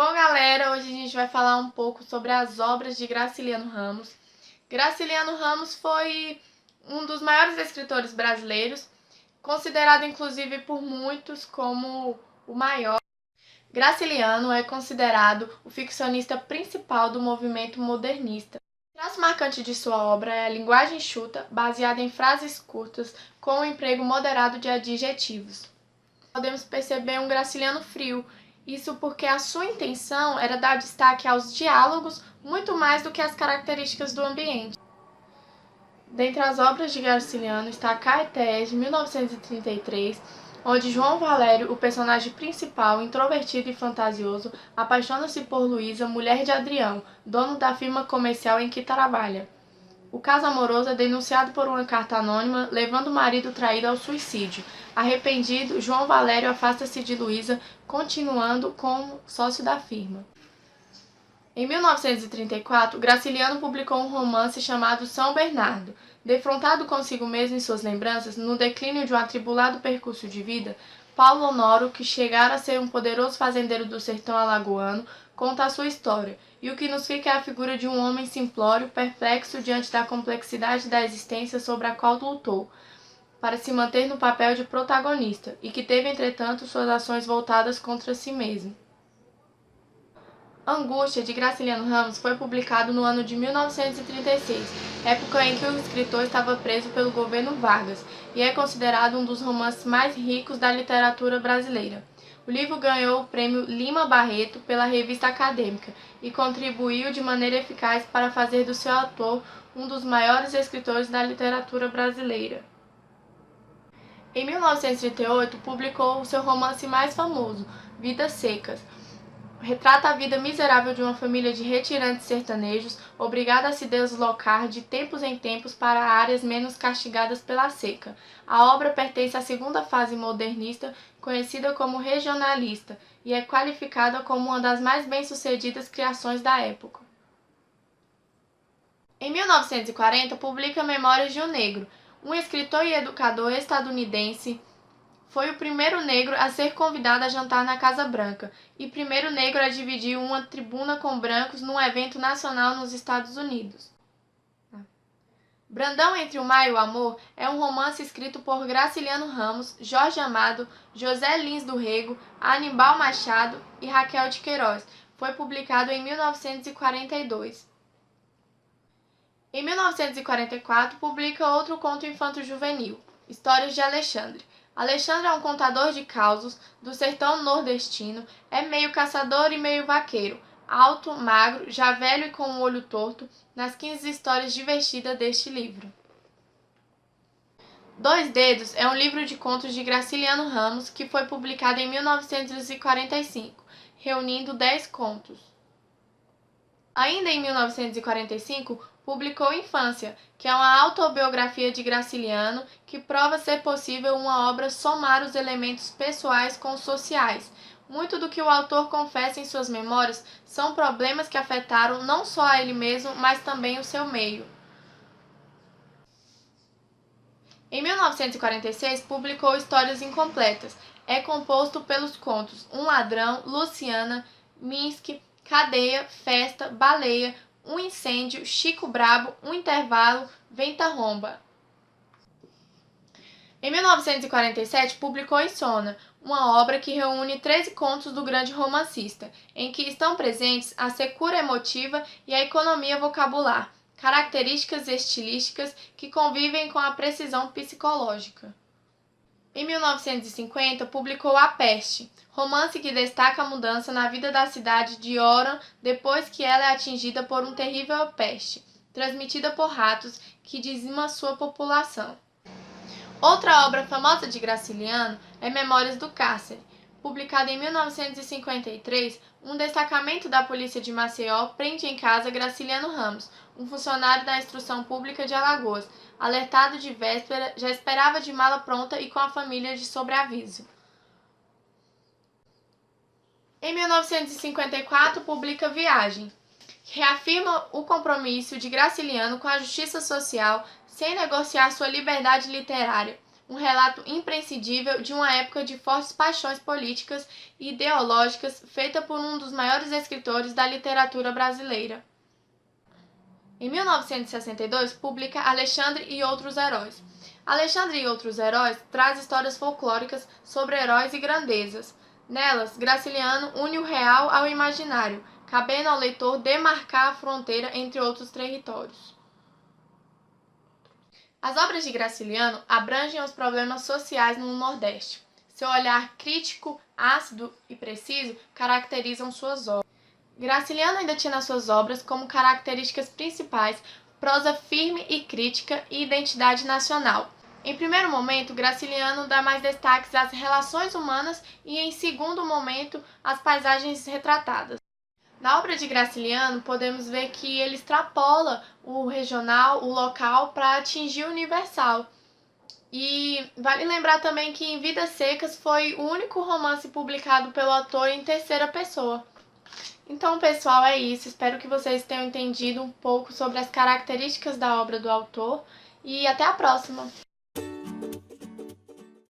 Bom, galera, hoje a gente vai falar um pouco sobre as obras de Graciliano Ramos. Graciliano Ramos foi um dos maiores escritores brasileiros, considerado inclusive por muitos como o maior. Graciliano é considerado o ficcionista principal do movimento modernista. O traço marcante de sua obra é a linguagem enxuta, baseada em frases curtas, com um emprego moderado de adjetivos. Podemos perceber um Graciliano frio, isso porque a sua intenção era dar destaque aos diálogos muito mais do que às características do ambiente. Dentre as obras de Graciliano está Caetés, de 1933, onde João Valério, o personagem principal, introvertido e fantasioso, apaixona-se por Luísa, mulher de Adrião, dono da firma comercial em que trabalha. O caso amoroso é denunciado por uma carta anônima, levando o marido traído ao suicídio. Arrependido, João Valério afasta-se de Luísa, continuando como sócio da firma. Em 1934, Graciliano publicou um romance chamado São Bernardo. Defrontado consigo mesmo em suas lembranças, no declínio de um atribulado percurso de vida, Paulo Honório, que chegara a ser um poderoso fazendeiro do sertão alagoano, conta a sua história, e o que nos fica é a figura de um homem simplório, perplexo diante da complexidade da existência sobre a qual lutou, para se manter no papel de protagonista, e que teve, entretanto, suas ações voltadas contra si mesmo. Angústia, de Graciliano Ramos, foi publicado no ano de 1936, época em que o escritor estava preso pelo governo Vargas, e é considerado um dos romances mais ricos da literatura brasileira. O livro ganhou o prêmio Lima Barreto pela revista acadêmica e contribuiu de maneira eficaz para fazer do seu autor um dos maiores escritores da literatura brasileira. Em 1938, publicou o seu romance mais famoso, Vidas Secas. Retrata a vida miserável de uma família de retirantes sertanejos, obrigada a se deslocar de tempos em tempos para áreas menos castigadas pela seca. A obra pertence à segunda fase modernista, conhecida como regionalista, e é qualificada como uma das mais bem-sucedidas criações da época. Em 1940, publica Memórias de um Negro. Um escritor e educador estadunidense foi o primeiro negro a ser convidado a jantar na Casa Branca e primeiro negro a dividir uma tribuna com brancos num evento nacional nos Estados Unidos. Brandão entre o Mar e o Amor é um romance escrito por Graciliano Ramos, Jorge Amado, José Lins do Rego, Anibal Machado e Raquel de Queiroz. Foi publicado em 1942. Em 1944, publica outro conto infanto-juvenil, Histórias de Alexandre. Alexandre é um contador de causos do sertão nordestino, é meio caçador e meio vaqueiro, alto, magro, já velho e com o olho torto, nas 15 histórias divertidas deste livro. Dois Dedos é um livro de contos de Graciliano Ramos que foi publicado em 1945, reunindo 10 contos. Ainda em 1945, publicou Infância, que é uma autobiografia de Graciliano que prova ser possível uma obra somar os elementos pessoais com os sociais. Muito do que o autor confessa em suas memórias são problemas que afetaram não só a ele mesmo, mas também o seu meio. Em 1946, publicou Histórias Incompletas. É composto pelos contos Um Ladrão, Luciana, Minsk, Cadeia, Festa, Baleia, Um Incêndio, Chico Brabo, Um Intervalo, Venta-Romba. Em 1947, publicou Insônia, uma obra que reúne 13 contos do grande romancista, em que estão presentes a secura emotiva e a economia vocabular, características estilísticas que convivem com a precisão psicológica. Em 1950, publicou A Peste, romance que destaca a mudança na vida da cidade de Oran depois que ela é atingida por uma terrível peste, transmitida por ratos que dizima sua população. Outra obra famosa de Graciliano é Memórias do Cárcere. Publicada em 1953, um destacamento da polícia de Maceió prende em casa Graciliano Ramos, um funcionário da Instrução Pública de Alagoas. Alertado de véspera, já esperava de mala pronta e com a família de sobreaviso. Em 1954, publica Viagem, que reafirma o compromisso de Graciliano com a justiça social sem negociar sua liberdade literária. um relato imprescindível de uma época de fortes paixões políticas e ideológicas, feita por um dos maiores escritores da literatura brasileira. Em 1962, publica Alexandre e Outros Heróis. Alexandre e Outros Heróis traz histórias folclóricas sobre heróis e grandezas. Nelas, Graciliano une o real ao imaginário, cabendo ao leitor demarcar a fronteira entre outros territórios. As obras de Graciliano abrangem os problemas sociais no Nordeste. Seu olhar crítico, ácido e preciso caracterizam suas obras. Graciliano ainda tinha nas suas obras como características principais prosa firme e crítica e identidade nacional. Em primeiro momento, Graciliano dá mais destaques às relações humanas e, em segundo momento, às paisagens retratadas. Na obra de Graciliano, podemos ver que ele extrapola o regional, o local, para atingir o universal. E vale lembrar também que Em Vidas Secas foi o único romance publicado pelo autor em terceira pessoa. Então, pessoal, é isso. Espero que vocês tenham entendido um pouco sobre as características da obra do autor e até a próxima!